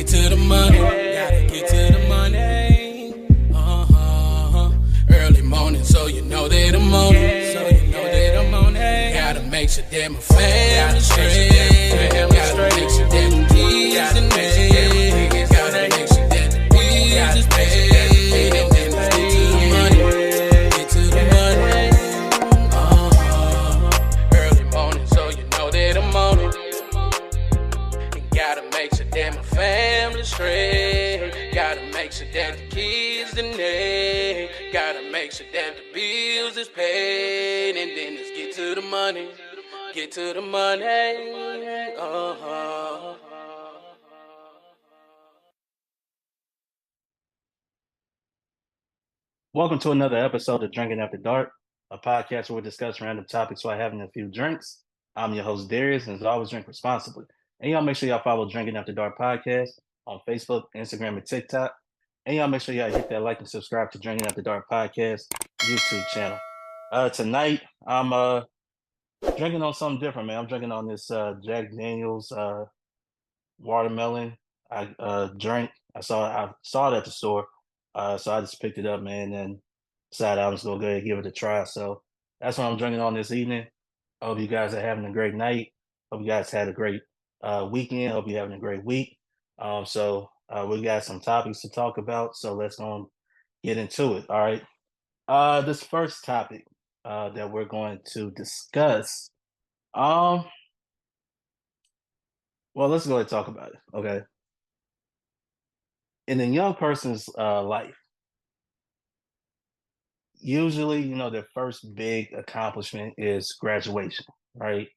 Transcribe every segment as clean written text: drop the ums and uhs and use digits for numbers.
get to the money. Gotta get to the money. Early morning, so you know that I'm on it. So you know that I'm on it. Gotta make sure that my family's straight. Gotta make sure that the kids in there. Gotta make sure that the bills is paid. And then let's get to the money. Get to the money. Early morning, so you know that I'm on it. And gotta make sure that my family's straight. Gotta make sure that the kids in there. Gotta make sure that the bills is paid. And then let's get to the money. Get to the money. Welcome to another episode of Drinking After Dark, a podcast where we discuss random topics while having a few drinks. I'm your host, Darius, and as always, drink responsibly. And y'all make sure y'all follow Drinking After Dark podcast on Facebook, Instagram, and TikTok. And y'all make sure y'all hit that like and subscribe to Drinking After Dark podcast YouTube channel. Tonight, I'm drinking on something different, man. I'm drinking on this Jack Daniels watermelon. I drank. I saw it at the store, so I just picked it up, man, and decided I was gonna go ahead and give it a try. So that's what I'm drinking on this evening. I hope you guys are having a great night. Hope you guys had a great weekend. Hope you're having a great week. We got some topics to talk about, so let's go and get into it. All right. This first topic that we're going to discuss. Um, well, let's go ahead and talk about it. Okay. In a young person's life, usually, their first big accomplishment is graduation, right?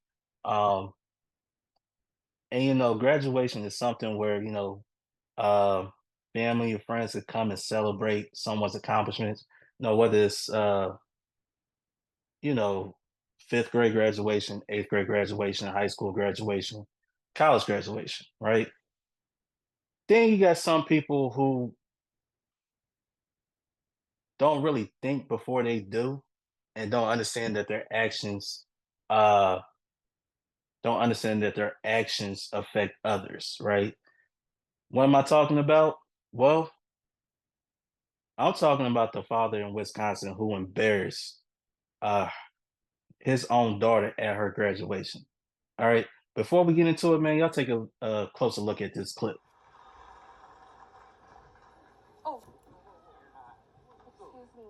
Um, and graduation is something where uh, family or friends could come and celebrate someone's accomplishments. Whether it's you know fifth grade graduation, eighth grade graduation, high school graduation, college graduation, right? Then you got some people who don't really think before they do and uh don't understand that their actions affect others, right? What am I talking about? Well, I'm talking about the father in Wisconsin who embarrassed uh his own daughter at her graduation. All right. Before we get into it, man, y'all take a closer look at this clip. Oh, excuse me.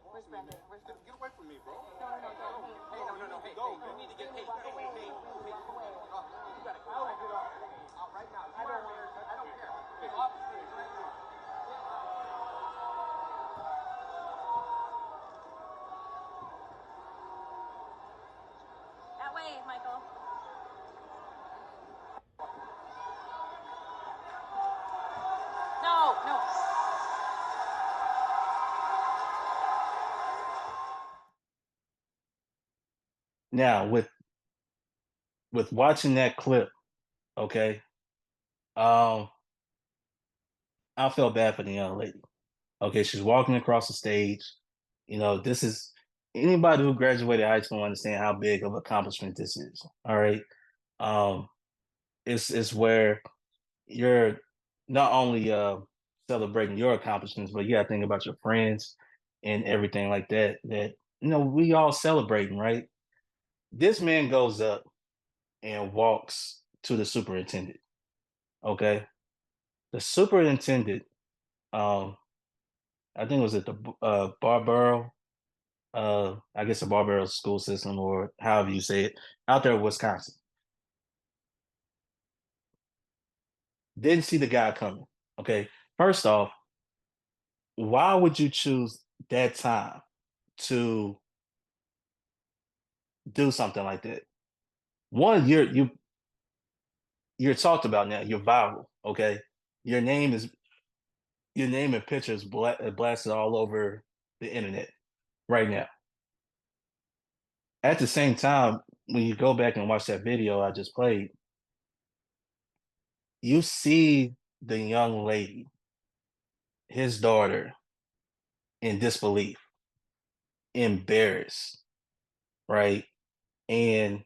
Where's Brandon? Get away from me, bro. No, don't. Hey, No. Hey, go. you need to get. Hey, Walk away. You gotta go. I will get off. Out right now. I don't want to. I don't care. Hey, officers, right now. That way, Michael. No. Now, with watching that clip, okay, um, I felt bad for the young lady. Okay, she's walking across the stage. This is anybody who graduated high school understand how big of accomplishment this is. All right. Um, it's where you're not only celebrating your accomplishments, but you gotta think about your friends and everything like that. That we all celebrating, right? This man goes up and walks to the superintendent. Okay, the superintendent, I think it was at the Barbaro, I guess the Barbaro school system or however you say it, out there in Wisconsin. Didn't see the guy coming. Okay, first off, why would you choose that time to do something like that? One, you're talked about now. You're viral. Okay, your name is your name and pictures blasted all over the internet right now. At the same time, when you go back and watch that video I just played, you see the young lady, his daughter, in disbelief, embarrassed, right? And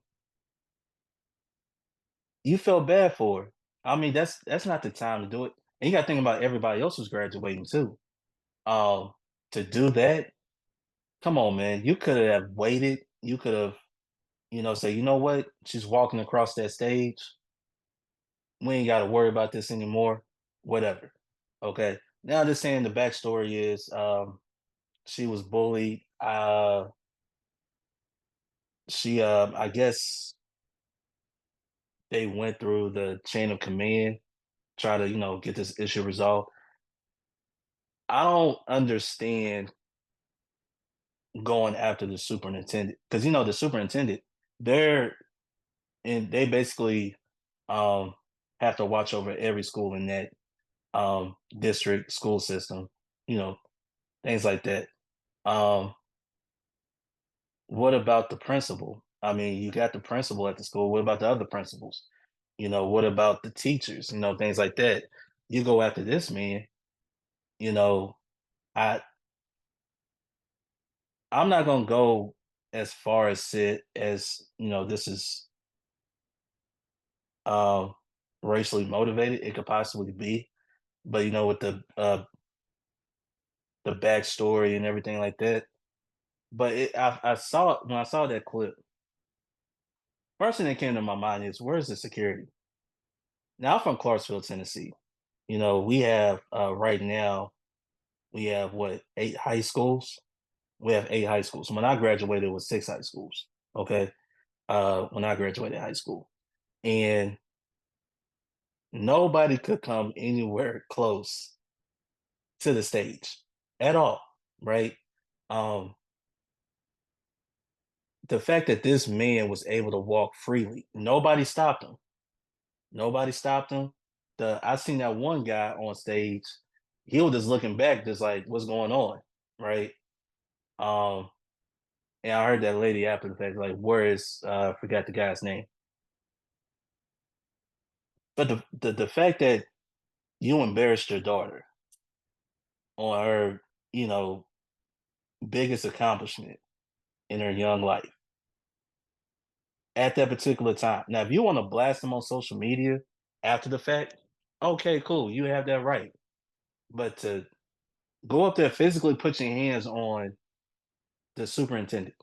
you felt bad for her. I mean, that's not the time to do it. And you got to think about everybody else who's graduating too. Um, to do that, come on, man. You could have waited. You could have, say, you know what? She's walking across that stage. We ain't got to worry about this anymore. Whatever. Okay. Now, just saying the backstory is she was bullied. I guess they went through the chain of command, try to, get this issue resolved. I don't understand going after the superintendent because the superintendent, they're and they basically um have to watch over every school in that district school system, you know, things like that. Um, what about the principal? I mean, you got the principal at the school. What about the other principals? What about the teachers? Things like that. You go after this man, you know, I I'm not gonna go as far as sit as this is um racially motivated. It could possibly be, but with the backstory and everything like that. But I saw when I saw that clip. First thing that came to my mind is where's the security? Now I'm from Clarksville, Tennessee. We have right now we have what 8 high schools. We have 8 high schools. When I graduated, it was 6 high schools. Okay, when I graduated high school, and nobody could come anywhere close to the stage at all, right? Um, the fact that this man was able to walk freely, nobody stopped him. Nobody stopped him. I seen that one guy on stage. He was just looking back, just like, what's going on, right? Um, and I heard that lady after the fact, like, where is? I forgot the guy's name. But the fact that you embarrassed your daughter on her, you know, biggest accomplishment in her young life at that particular time. Now, if you want to blast them on social media after the fact, okay, cool, you have that right. But to go up there physically put your hands on the superintendent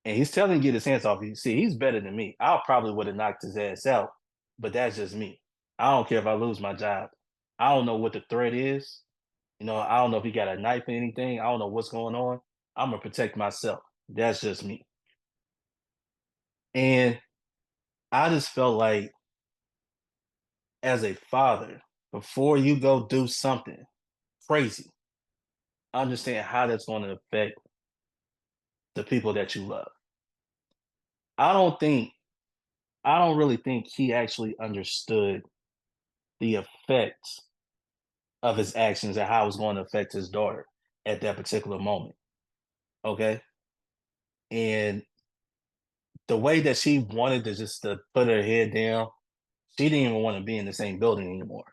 and he's telling you to get his hands off you. See, he's better than me. I probably would have knocked his ass out, but that's just me. I don't care if I lose my job. I don't know what the threat is. I don't know if he got a knife or anything. I don't know what's going on. I'm gonna protect myself. That's just me. And I just felt like as a father, before you go do something crazy, understand how that's going to affect the people that you love. I don't think I don't really think he actually understood the effects of his actions and how it was going to affect his daughter at that particular moment. Okay. And the way that she wanted to just to put her head down, she didn't even want to be in the same building anymore.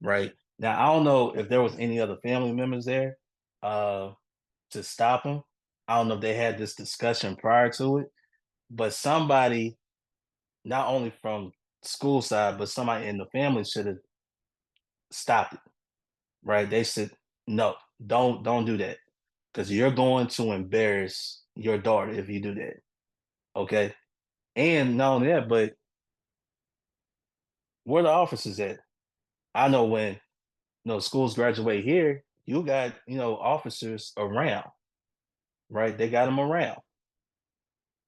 Right. Now I don't know if there was any other family members there uh to stop him. I don't know if they had this discussion prior to it, but somebody, not only from school side, but somebody in the family should have stopped it. Right. They said, no, don't do that. Because you're going to embarrass your daughter if you do that. Okay. And not only that, but where the officers at? I know when schools graduate here, you got officers around, right? They got them around.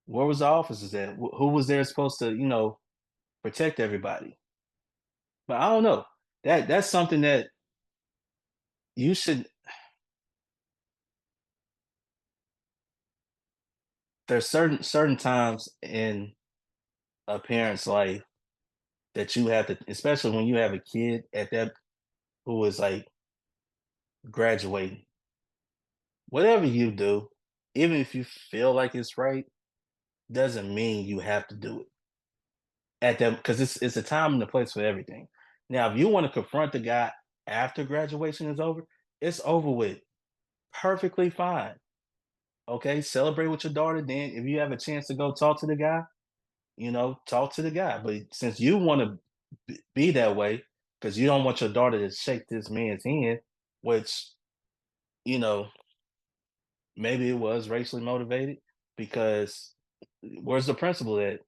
Where was the officers at? Who was there supposed to protect everybody? But I don't know. That's something that you should. There's certain times in a parent's life that you have to, especially when you have a kid at that who is like graduating. Whatever you do, even if you feel like it's right, doesn't mean you have to do it at that because it's a time and a place for everything. Now, if you want to confront the guy after graduation is over, it's over with. Perfectly fine. Okay, celebrate with your daughter. Then, if you have a chance to go talk to the guy, talk to the guy. But since you want to be that way, because you don't want your daughter to shake this man's hand, which, you know, maybe it was racially motivated, because where's the principal at?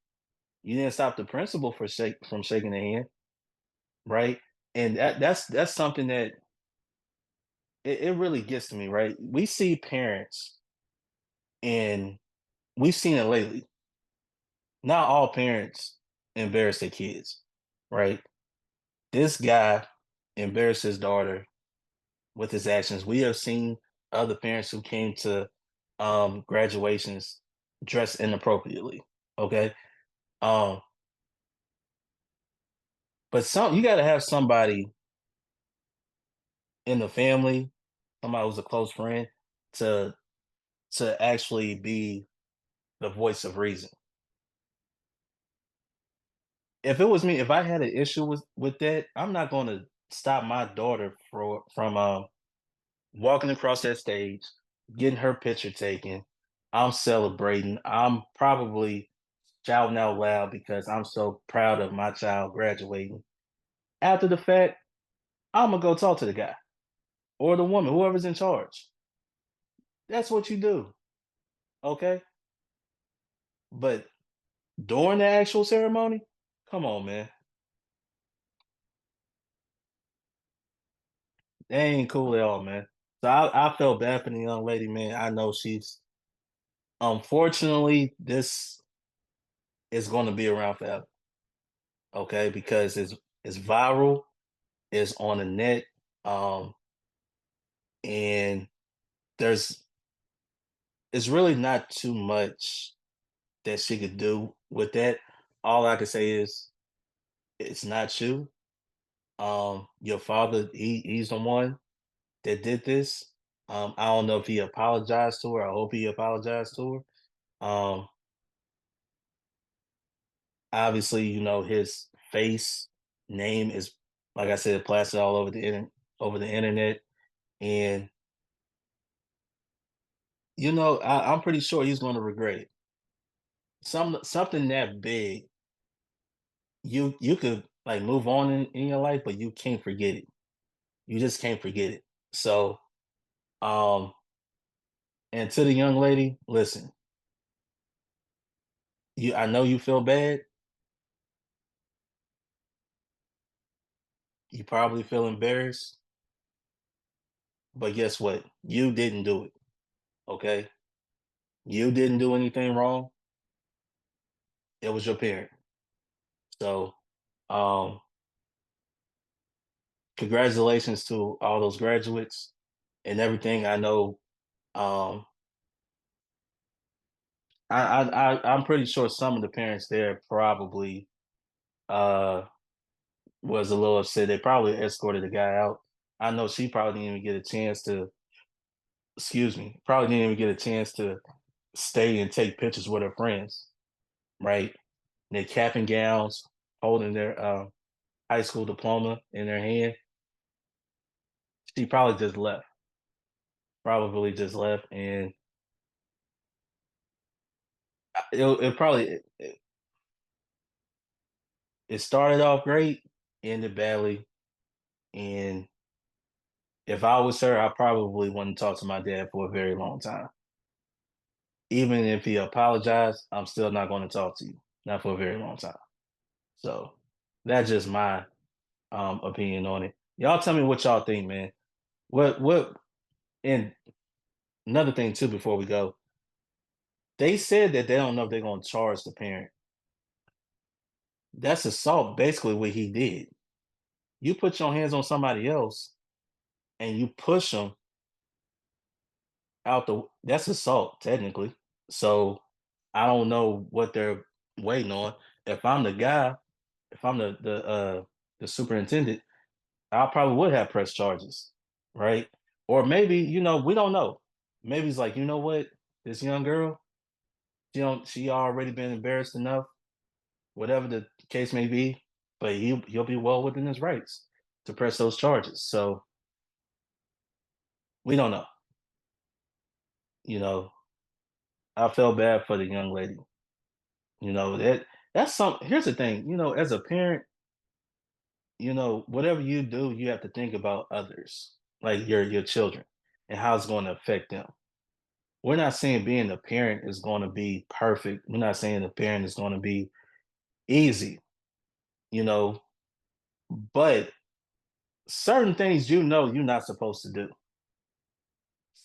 You didn't stop the principal from shaking the hand, right? And that's something that it really gets to me, right? We see parents, and we've seen it lately. Not all parents embarrass their kids, right? This guy embarrassed his daughter with his actions. We have seen other parents who came to graduations dressed inappropriately. Okay. Um, but you gotta have somebody in the family, somebody who's a close friend, to actually be the voice of reason. If it was me, if I had an issue with that, I'm not gonna stop my daughter from walking across that stage, getting her picture taken. I'm celebrating. I'm probably shouting out loud because I'm so proud of my child graduating. After the fact, I'm gonna go talk to the guy or the woman, whoever's in charge. That's what you do, okay? But during the actual ceremony, come on, man, that ain't cool at all, man. So I felt bad for the young lady, man. I know she's unfortunately this is going to be around forever, okay? Because it's viral, it's on the net, um, and there's it's really not too much that she could do with that. All I can say is it's not you. Your father, he's the one that did this. I don't know if he apologized to her. I hope he apologized to her. Obviously, his face, name is, like I said, plastered all over over the internet, and I'm pretty sure he's going to regret it. Something that big, you could like move on in your life, but you can't forget it. You just can't forget it. So, um, and to the young lady, listen, I know you feel bad. You probably feel embarrassed, but guess what? You didn't do it. Okay, you didn't do anything wrong. It was your parent. So, um, congratulations to all those graduates and everything. I know, um, I'm pretty sure some of the parents there probably uh was a little upset. They probably escorted the guy out. I know she probably didn't even get a chance to, excuse me, probably didn't even get a chance to stay and take pictures with her friends, right? Their cap and gowns, holding their high school diploma in their hand. She probably just left. Probably just left, and it probably it started off great, ended badly, and if I was her, I probably wouldn't talk to my dad for a very long time. Even if he apologized, I'm still not going to talk to you, not for a very long time. So that's just my opinion on it. Y'all tell me what y'all think, man. What and another thing too before we go, they said that they don't know if they're gonna charge the parent. That's assault, basically what he did. You put your hands on somebody else and you push them out the that's assault technically. So I don't know what they're waiting on. If I'm the guy, if I'm the superintendent, I probably would have pressed charges, right? Or maybe, we don't know. Maybe it's like, you know what, this young girl, she already been embarrassed enough, whatever the case may be, but he'll be well within his rights to press those charges. So we don't know. You know, I felt bad for the young lady. That that's some. Here's the thing, as a parent, whatever you do, you have to think about others, like your children, and how it's going to affect them. We're not saying being a parent is going to be perfect. We're not saying a parent is going to be easy, you know, but certain things you're not supposed to do.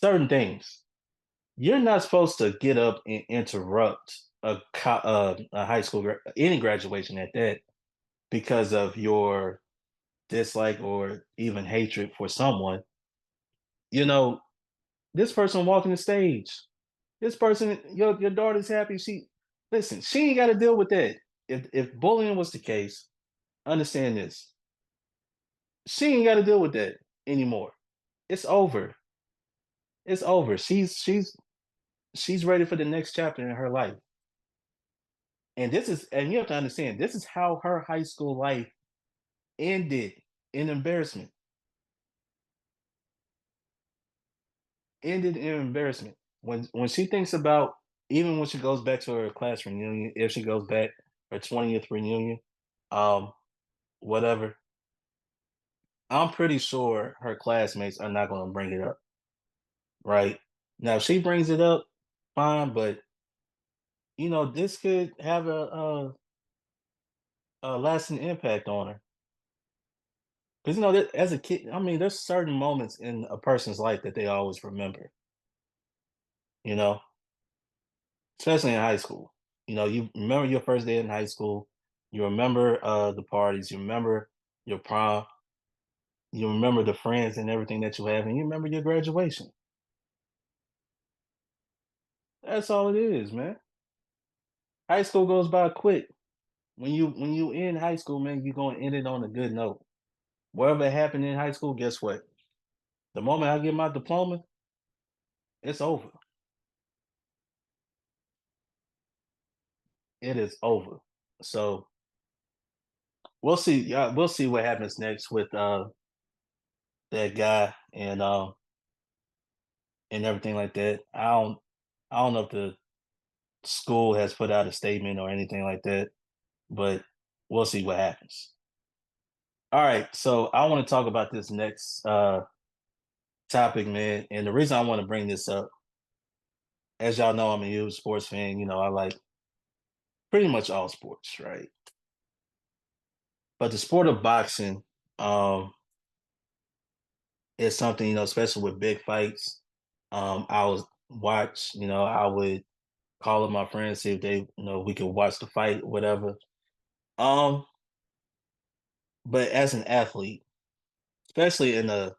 Certain things. You're not supposed to get up and interrupt a high school any graduation at that because of your dislike or even hatred for someone. You know, this person walking the stage. This person, your daughter's happy. She ain't got to deal with that. If bullying was the case, understand this. She ain't got to deal with that anymore. It's over. It's over. She's ready for the next chapter in her life. And you have to understand, this is how her high school life ended in embarrassment. Ended in embarrassment. When she thinks about, even when she goes back to her class reunion, if she goes back her 20th reunion, um, whatever, I'm pretty sure her classmates are not going to bring it up, right? Now, if she brings it up, fine, but this could have a lasting impact on her. Because as a kid, I mean, there's certain moments in a person's life that they always remember. You know, especially in high school. You remember your first day in high school. You remember the parties. You remember your prom. You remember the friends and everything that you have, and you remember your graduation. That's all it is, man. High school goes by quick. When you in high school, man, you're gonna end it on a good note. Whatever happened in high school, guess what? The moment I get my diploma, it's over. It is over. So we'll see. Yeah, we'll see what happens next with that guy and everything like that. I don't know if the school has put out a statement or anything like that, but we'll see what happens. All right, so I want to talk about this next topic, man. And the reason I want to bring this up, as y'all know, I'm a huge sports fan. I like pretty much all sports, right? But the sport of boxing is something, especially with big fights. I was watch, I would call up my friends, see if they, we could watch the fight, whatever. Um, but as an athlete, especially in a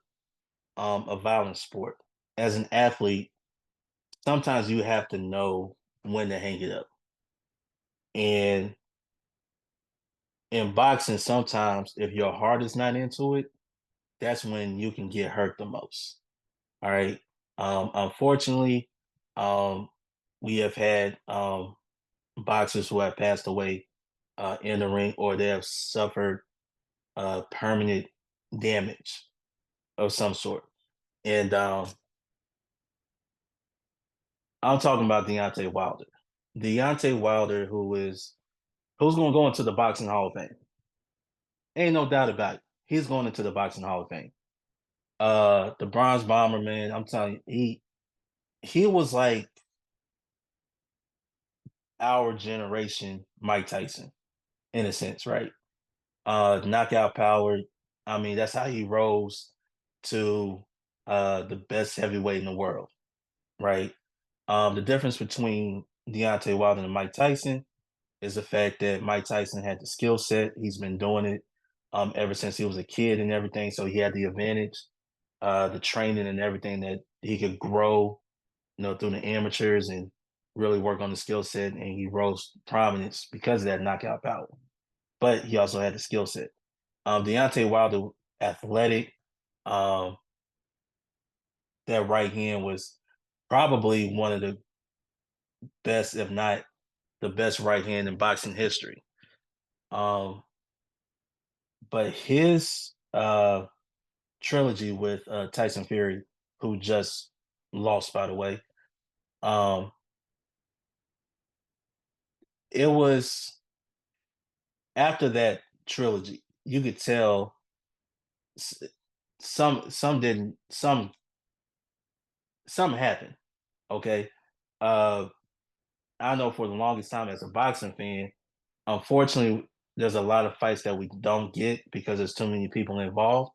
violent sport, as an athlete, sometimes you have to know when to hang it up. And in boxing, sometimes if your heart is not into it, that's when you can get hurt the most. All right. Unfortunately, um, we have had boxers who have passed away in the ring, or they have suffered permanent damage of some sort. And I'm talking about Deontay Wilder. Deontay Wilder, who's going to go into the Boxing Hall of Fame. Ain't no doubt about it. He's going into the Boxing Hall of Fame. The Bronze Bomber, man, I'm telling you, he was like our generation Mike Tyson in a sense, right? Knockout power. I mean, that's how he rose to the best heavyweight in the world, right? The difference between Deontay Wilder and Mike Tyson is the fact that Mike Tyson had the skill set. He's been doing it ever since he was a kid and everything. So he had the advantage, the training and everything that he could grow, through the amateurs and really work on the skill set. And he rose to prominence because of that knockout power. But he also had the skill set. Deontay Wilder, athletic. Um, that right hand was probably one of the best, if not the best right hand in boxing history. Um, but his trilogy with Tyson Fury, who just lost, by the way, um, it was after that trilogy, you could tell some didn't some happened. Okay. Uh I know for the longest time as a boxing fan, unfortunately, there's a lot of fights that we don't get because there's too many people involved.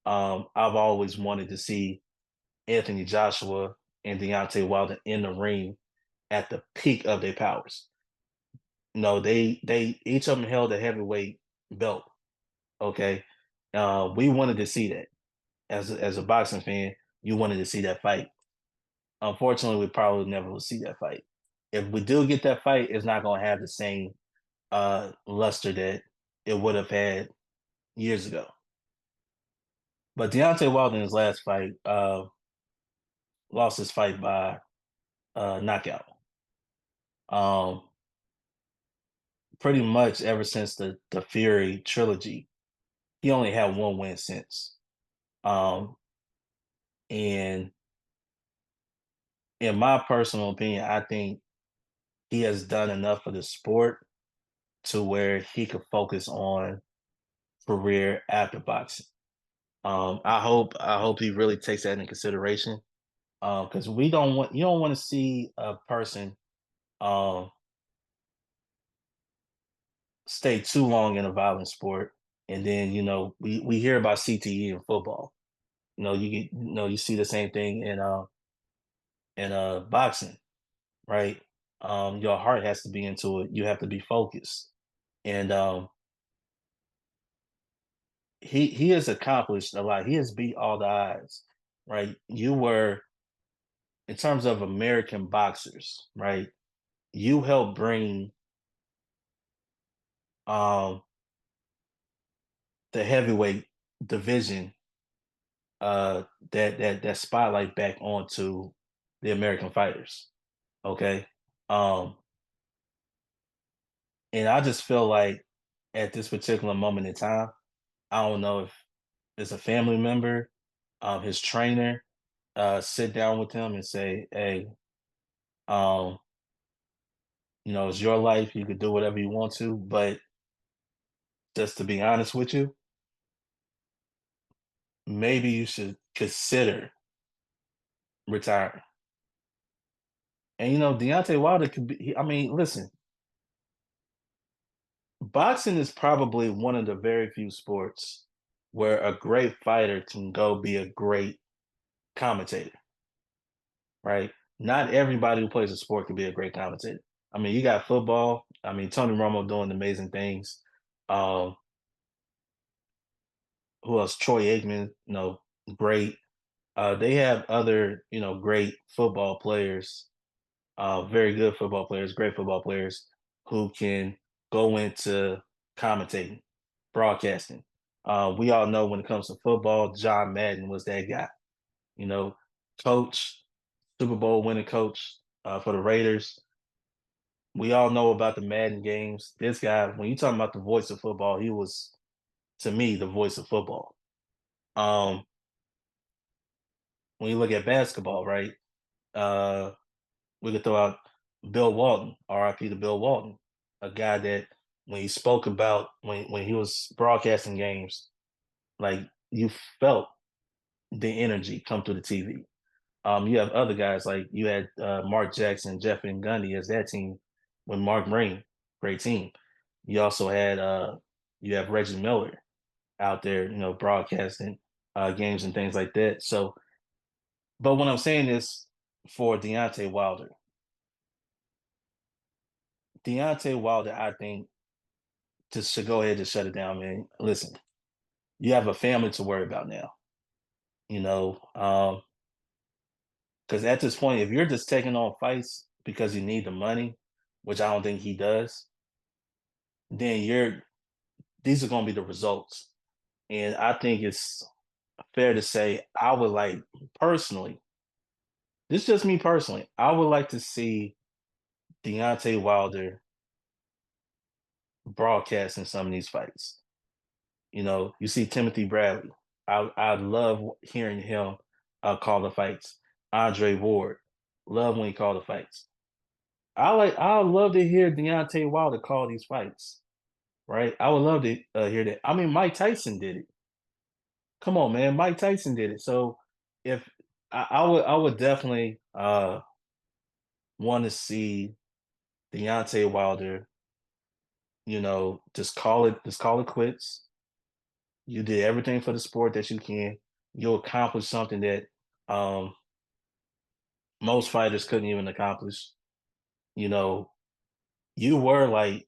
I've always wanted to see Anthony Joshua and Deontay Wilder in the ring at the peak of their powers. No, they each of them held a heavyweight belt. Okay, we wanted to see that as a boxing fan. You wanted to see that fight. Unfortunately, we probably never will see that fight. If we do get that fight, it's not going to have the same luster that it would have had years ago. But Deontay Wilder in his last fight lost his fight by knockout. Um, Pretty much ever since the Fury trilogy, he only had one win since. Um, and in my personal opinion, I think he has done enough for the sport to where he could focus on career after boxing. I hope he really takes that into consideration. Because we don't want you don't want to see a person um stay too long in a violent sport, and then we hear about CTE in football. You see the same thing in boxing, right? Your heart has to be into it. You have to be focused, and he has accomplished a lot. He has beat all the odds, right? You were in terms of American boxers, right? You helped bring um the heavyweight division that spotlight back onto the American fighters. Okay. Um and I just feel like at this particular moment in time, I don't know if it's a family member, his trainer, sit down with him and say, hey, um, it's your life, you could do whatever you want to, but just to be honest with you, maybe you should consider retiring. And Deontay Wilder could be. I mean, listen, boxing is probably one of the very few sports where a great fighter can go be a great commentator, right? Not everybody who plays a sport can be a great commentator. I mean, you got football. I mean, Tony Romo doing amazing things. Um, who else? Troy Aikman, great. They have other, great football players, very good football players, great football players who can go into commentating, broadcasting. We all know when it comes to football, John Madden was that guy. You know, coach, Super Bowl winning coach for the Raiders. We all know about the Madden games. This guy, when you talking about the voice of football, he was to me the voice of football. Um, when you look at basketball, right? Uh, we could throw out Bill Walton, RIP to Bill Walton, a guy that when he spoke about when he was broadcasting games, like you felt the energy come through the TV. You have other guys like you had Mark Jackson, Jeff and Gundy as that team with Mark Rain, great team. You also had you have Reggie Miller out there, broadcasting games and things like that. So, but what I'm saying is for Deontay Wilder, I think just should go ahead and shut it down, man. Listen, you have a family to worry about now. You know, because at this point, if you're just taking on fights because you need the money, which I don't think he does, then these are going to be the results. And I think it's fair to say I would like personally, this is just me personally, I would like to see Deontay Wilder broadcasting some of these fights. You see Timothy Bradley. I love hearing him call the fights. Andre Ward, love when he called the fights. I love to hear Deontay Wilder call these fights. right? I would love to hear that. I mean, Mike Tyson did it. Come on, man, Mike Tyson did it. So if I would definitely want to see Deontay Wilder, just call it quits. You did everything for the sport that you can. You accomplished something that um, most fighters couldn't even accomplish. You know, you were like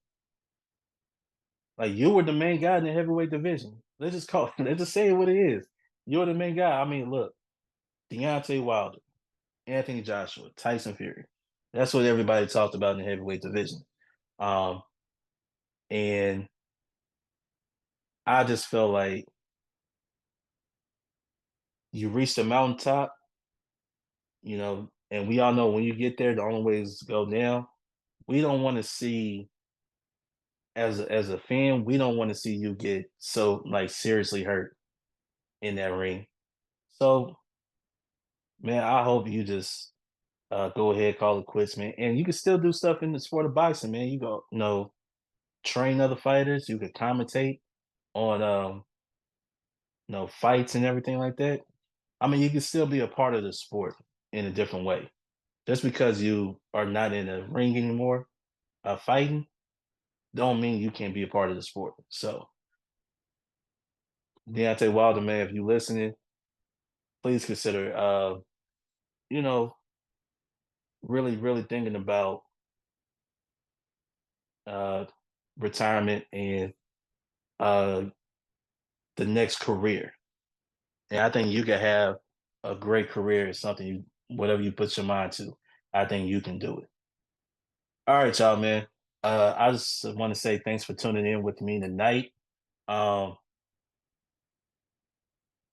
you were the main guy in the heavyweight division. Let's just say what it is. You're the main guy. I mean, look, Deontay Wilder, Anthony Joshua, Tyson Fury. That's what everybody talked about in the heavyweight division. Um, and I just felt like you reached the mountaintop, and we all know when you get there, the only way is to go down. We don't want to see as a fan, we don't want to see you get so like seriously hurt in that ring. So, man, I hope you just go ahead, call it quits, man. And you can still do stuff in the sport of boxing, man. You go, train other fighters. You could commentate on, fights and everything like that. I mean, you can still be a part of the sport in a different way. Just because you are not in a ring anymore, fighting, don't mean you can't be a part of the sport. So, Deontay Wilder, man, if you listening, please consider, you know, really, really thinking about uh, retirement and uh, the next career. And I think you can have a great career. It's something whatever you put your mind to, I think you can do it. All right, y'all, man. I just want to say thanks for tuning in with me tonight. Um,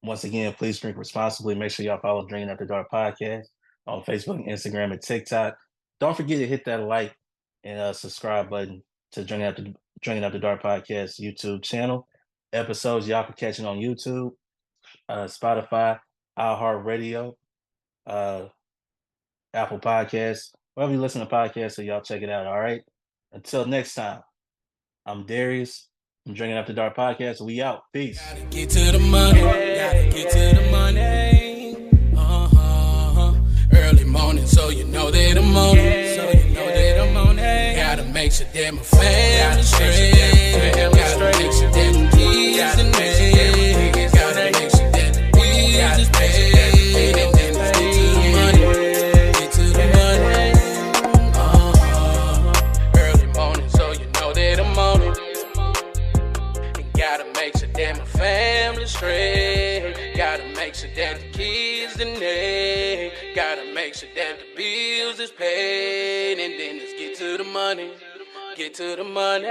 Once again, please drink responsibly. Make sure y'all follow Drinking After Dark podcast on Facebook, Instagram, and TikTok. Don't forget to hit that like and subscribe button to Drinking After Dark podcast YouTube channel. Episodes y'all can catch it on YouTube, Spotify, iHeartRadio, uh, Apple Podcasts, wherever you listen to podcasts. So y'all check it out. All right. Until next time, I'm Darius. I'm Drinking After Dark podcast. We out. Peace. Gotta get to the money. Gotta get to the money. Early morning, so you know that I'm on it. So you know that I'm on it. Gotta make sure that my family straight. Gotta make sure that the kids and me. Gotta make sure that the bills is paid. And then let's get to the money. Get to the money. Early morning, so you know that I'm on it. Gotta make sure that my family's straight. Gotta make sure that the kids in there. Gotta make sure that the bills is paid. And then let's get to the money. Get to the money.